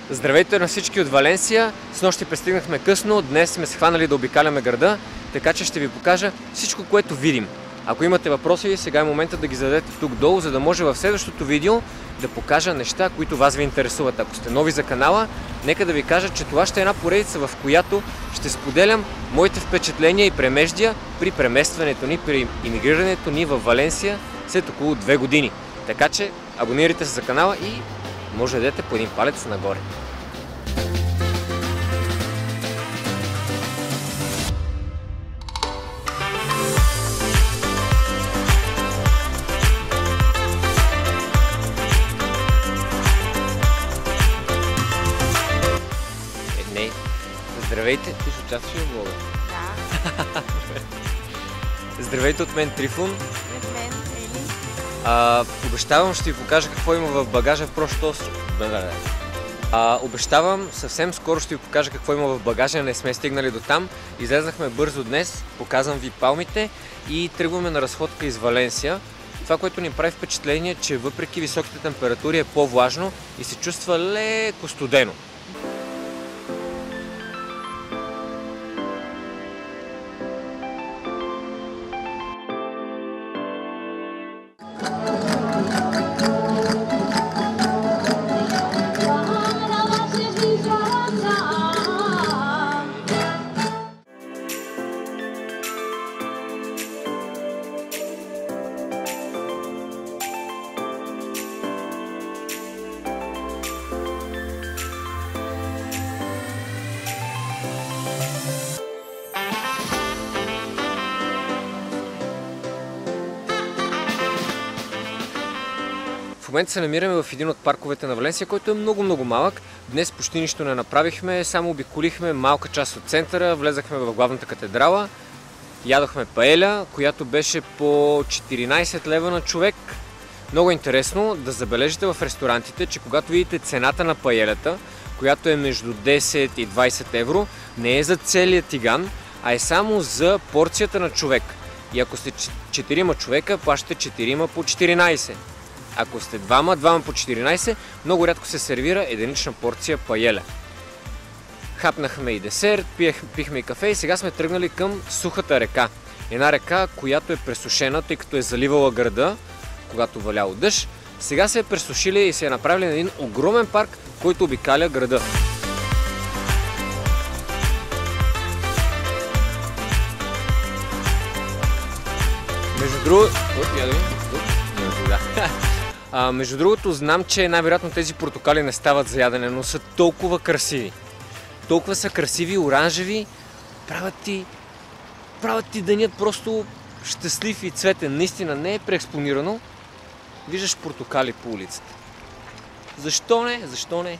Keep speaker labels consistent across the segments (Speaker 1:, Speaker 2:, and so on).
Speaker 1: Здравейте на всички от Валенсия. Снощи пристигнахме късно, днес сме се хванали да обикаляме града, така че ще ви покажа всичко, което видим. Ако имате въпроси, сега е момента да ги зададете тук долу, за да може в следващото видео да покажа неща, които вас ви интересуват. Ако сте нови за канала, нека да ви кажа, че това ще е една поредица, в която ще споделям моите впечатления и премеждия при преместването ни, при имигрирането ни в Валенсия след около 2 години. Така че абонирайте се за канала и може да дадете по един палец нагоре. Не, здравейте, ти ще участваш в влога?
Speaker 2: Да.
Speaker 1: Здравейте от мен, Трифун.
Speaker 2: Пред мен, Ели.
Speaker 1: Обещавам, ще ви покажа какво има в багажа в прошлото. Обещавам, съвсем скоро ще ви покажа какво има в багажа, не сме стигнали до там. Излезнахме бързо днес, показвам ви палмите и тръгваме на разходка из Валенсия. Това, което ни прави впечатление е, че въпреки високите температури е по-влажно и се чувства леко студено. В момента се намираме в един от парковете на Валенсия, който е много малък. Днес почти нищо не направихме, само обиколихме малка част от центъра, влезахме в главната катедрала, ядохме паеля, която беше по 14 лева на човек. Много интересно да забележите в ресторантите, че когато видите цената на паелята, която е между 10 и 20 евро, не е за целия тиган, а е само за порцията на човек. И ако сте 4 човека, плащате 4 по 14. Ако сте двама по 14, много рядко се сервира единична порция паеля. Хапнахме и десерт, пихме и кафе и сега сме тръгнали към Сухата река. Една река, която е пресушена, тъй като е заливала града, когато валяло дъжд. Сега се е пресушили и се е направили един огромен парк, който обикаля града. Между другото, знам, че най-вероятно тези портокали не стават за ядене, но са толкова красиви. Толкова са красиви, оранжеви, правят ти денят просто щастлив и цветен. Наистина не е преекспонирано. Виждаш портокали по улицата. Защо не? Защо не?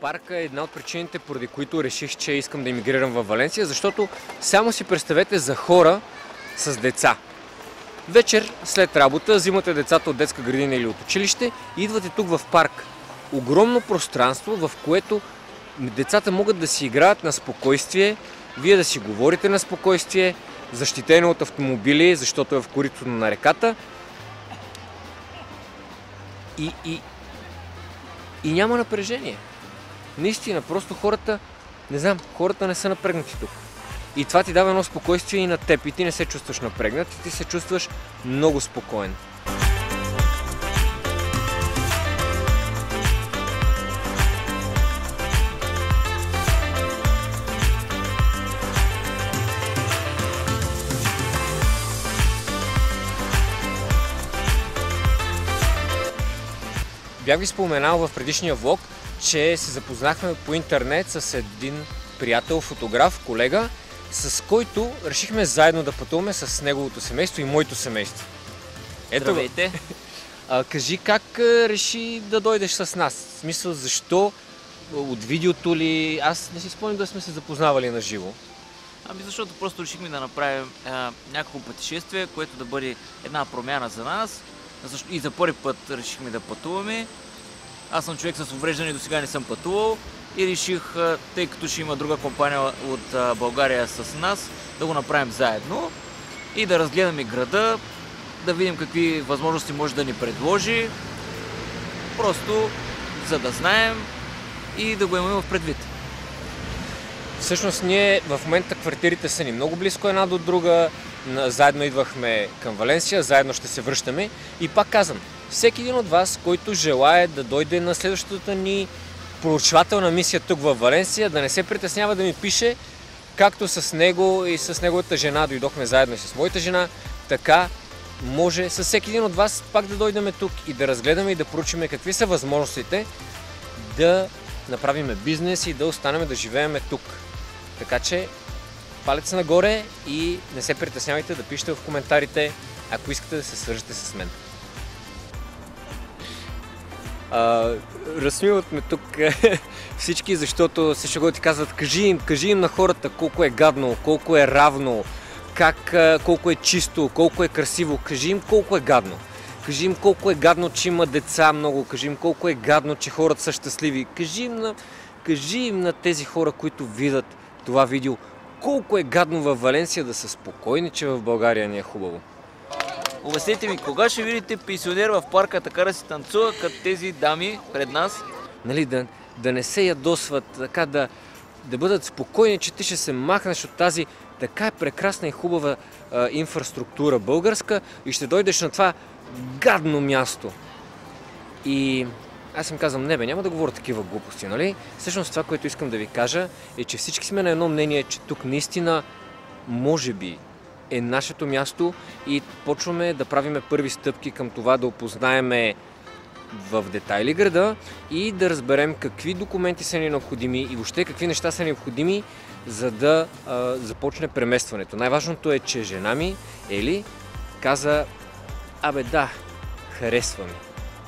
Speaker 1: Парка е една от причините, поради които реших, че искам да емигрирам в Валенсия, защото само си представете за хора с деца. Вечер, след работа, взимате децата от детска градина или от училище и идвате тук в парк. Огромно пространство, в което децата могат да си играят на спокойствие, вие да си говорите на спокойствие, защитено от автомобили, защото е в коритото на реката. И няма напрежение. Наистина, просто хората не са напрегнати тук. И това ти дава едно спокойствие и на теб. И ти не се чувстваш напрегнат, и ти се чувстваш много спокоен. Бях ви споменал в предишния влог, че се запознахме по интернет с един приятел, фотограф, колега, с който решихме заедно да пътуваме с неговото семейство и моето семейство. Ето.
Speaker 3: Здравейте!
Speaker 1: Кажи как реши да дойдеш с нас? В смисъл, защо? От видеото ли? Аз не си спомням да сме се запознавали на живо.
Speaker 3: Ами защото просто решихме да направим някакво пътешествие, което да бъде една промяна за нас. И за първи път решихме да пътуваме. Аз съм човек с увреждане, до сега не съм пътувал. и реших, тъй като ще има друга компания от България с нас, да го направим заедно и да разгледаме града, да видим какви възможности може да ни предложи, просто за да знаем и да го имаме в предвид.
Speaker 1: Всъщност ние в момента квартирите са ни много близко една до друга, заедно идвахме към Валенсия, заедно ще се връщаме и пак казвам, всеки един от вас, който желае да дойде на следващата ни проучвателна мисия тук в Валенсия, да не се притеснява да ми пише, както с него и с неговата жена дойдохме заедно и с моята жена, така може с всеки един от вас пак да дойдем тук и да разгледаме и да проучим какви са възможностите да направим бизнес и да останем да живеем тук. Така че палец нагоре и не се притеснявайте да пишете в коментарите, ако искате да се свържете с мен. Разсмиват ме тук всички, защото се шегуват и казват, кажи им на хората колко е гадно, колко е равно, колко е чисто, колко е красиво, кажи им колко е гадно. Кажи им колко е гадно, че има деца много, кажи им колко е гадно, че хората са щастливи. Кажи им на тези хора, които видят това видео, колко е гадно във Валенсия да са спокойни, че в България не е хубаво.
Speaker 3: Обясните ми, кога ще видите пенсионер в парка така да си танцува, като тези дами пред нас?
Speaker 1: Нали, да не се ядосват, така да бъдат спокойни, че ти ще се махнеш от тази така прекрасна и хубава инфраструктура българска и ще дойдеш на това гадно място. И аз им казвам, не бе, няма да говоря такива глупости, нали? Всъщност това, което искам да ви кажа е, че всички сме на едно мнение, че тук наистина може би е нашето място и почваме да правиме първи стъпки към това да опознаеме в детайли града и да разберем какви документи са ни необходими и въобще какви неща са необходими, за да започне преместването. Най-важното е, че жена ми, Ели, каза, абе да, харесва ми.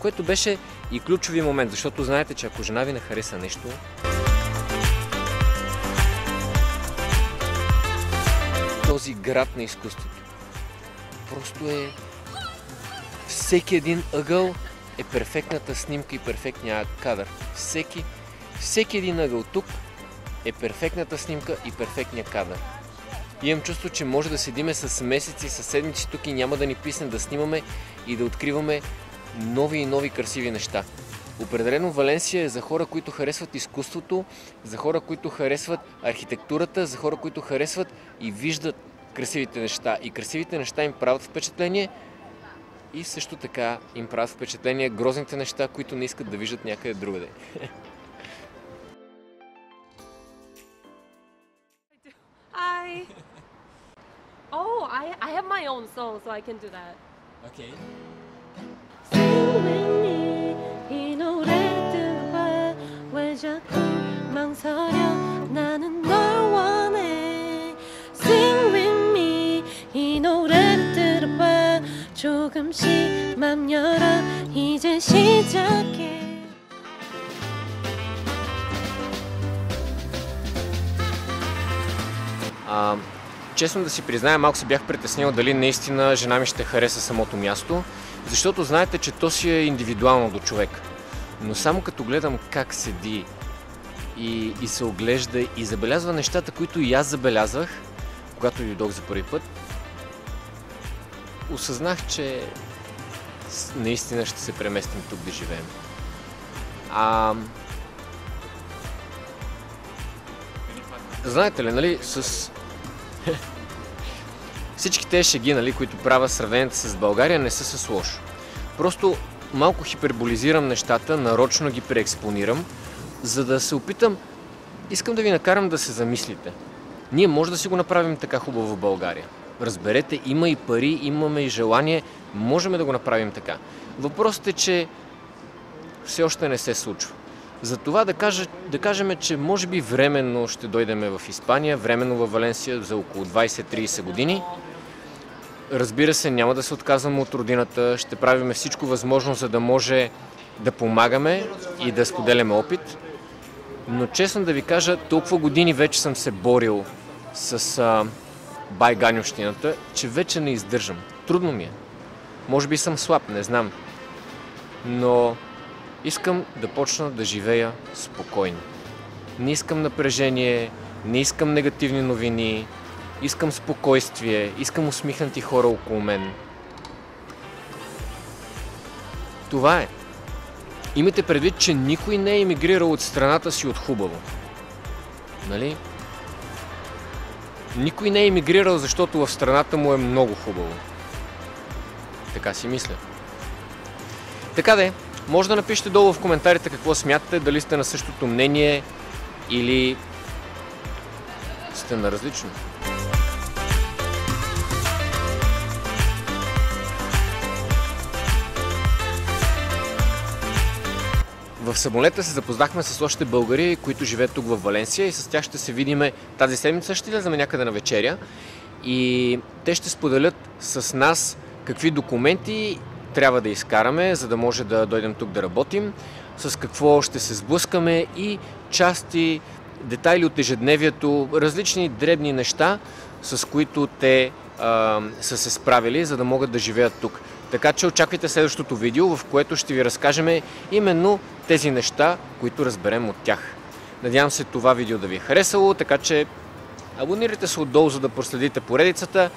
Speaker 1: Което беше и ключови момент, защото знаете, че ако жена ви не хареса нещо, този град на изкуството просто е всеки един ъгъл е перфектната снимка и перфектния кадър. Всеки един ъгъл тук е перфектната снимка и перфектния кадър. Имам чувство, че може да седиме с месеци, с седмици тук и няма да ни писне да снимаме и да откриваме нови и нови красиви неща. Определено Валенсия е за хора, които харесват изкуството, за хора, които харесват архитектурата, за хора, които харесват и виждат красивите неща. И красивите неща им правят впечатление и също така им правят впечатление грозните неща, които не искат да виждат някъде другаде.
Speaker 2: Hi. Oh, I have my own song, so I can do that.
Speaker 1: Okay.
Speaker 2: 이 노래 들어봐 왜 자꾸 망설여 나는 널 원해 Sing with me 이 노래를 들어봐 조금씩 맘 열어 이제 시작해
Speaker 1: Честно да си призная, малко се бях притеснил дали наистина жена ми ще хареса самото място, защото знаете, че то си е индивидуално до човек. Но само като гледам как седи и се оглежда и забелязва нещата, които и аз забелязвах, когато дойдох за първи път, осъзнах, че наистина ще се преместим тук да живеем. Знаете ли, нали, с всички тези шеги, нали, които правя сравнението с България, не са с лошо. Просто малко хиперболизирам нещата, нарочно ги преекспонирам, за да се опитам, искам да ви накарам да се замислите. Ние може да си го направим така хубаво в България. Разберете, има и пари, имаме и желание, можем да го направим така. Въпросът е, че все още не се случва. Затова да кажем, че може би временно ще дойдем в Испания, временно във Валенсия за около 20-30 години. Разбира се, няма да се отказваме от родината, ще правим всичко възможно, за да може да помагаме и да споделяме опит. Но честно да ви кажа, толкова години вече съм се борил с байганьовщината, че вече не издържам. Трудно ми е. Може би съм слаб, не знам. Но искам да почна да живея спокойно. не искам напрежение, не искам негативни новини, искам спокойствие, искам усмихнати хора около мен. Това е. Имайте предвид, че никой не е емигрирал от страната си от хубаво. Нали? Никой не е емигрирал, защото в страната му е много хубаво. Така си мисля. Така де, може да напишете долу в коментарите какво смятате, дали сте на същото мнение или сте на различно. В самолета се запознахме с още българи, които живеят тук в Валенсия и с тях ще се видим тази седмица, ще излезем някъде на вечеря и те ще споделят с нас какви документи трябва да изкараме, за да може да дойдем тук да работим, с какво ще се сблъскаме и части, детайли от ежедневието, различни дребни неща, с които те са се справили, за да могат да живеят тук. Така че очаквайте следващото видео, в което ще ви разкажем именно тези неща, които разберем от тях. Надявам се това видео да ви е харесало, така че абонирайте се отдолу, за да проследите поредицата.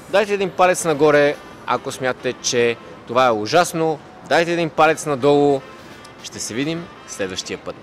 Speaker 1: Дайте един палец нагоре, ако смятате, че това е ужасно. Дайте един палец надолу. Ще се видим следващия път.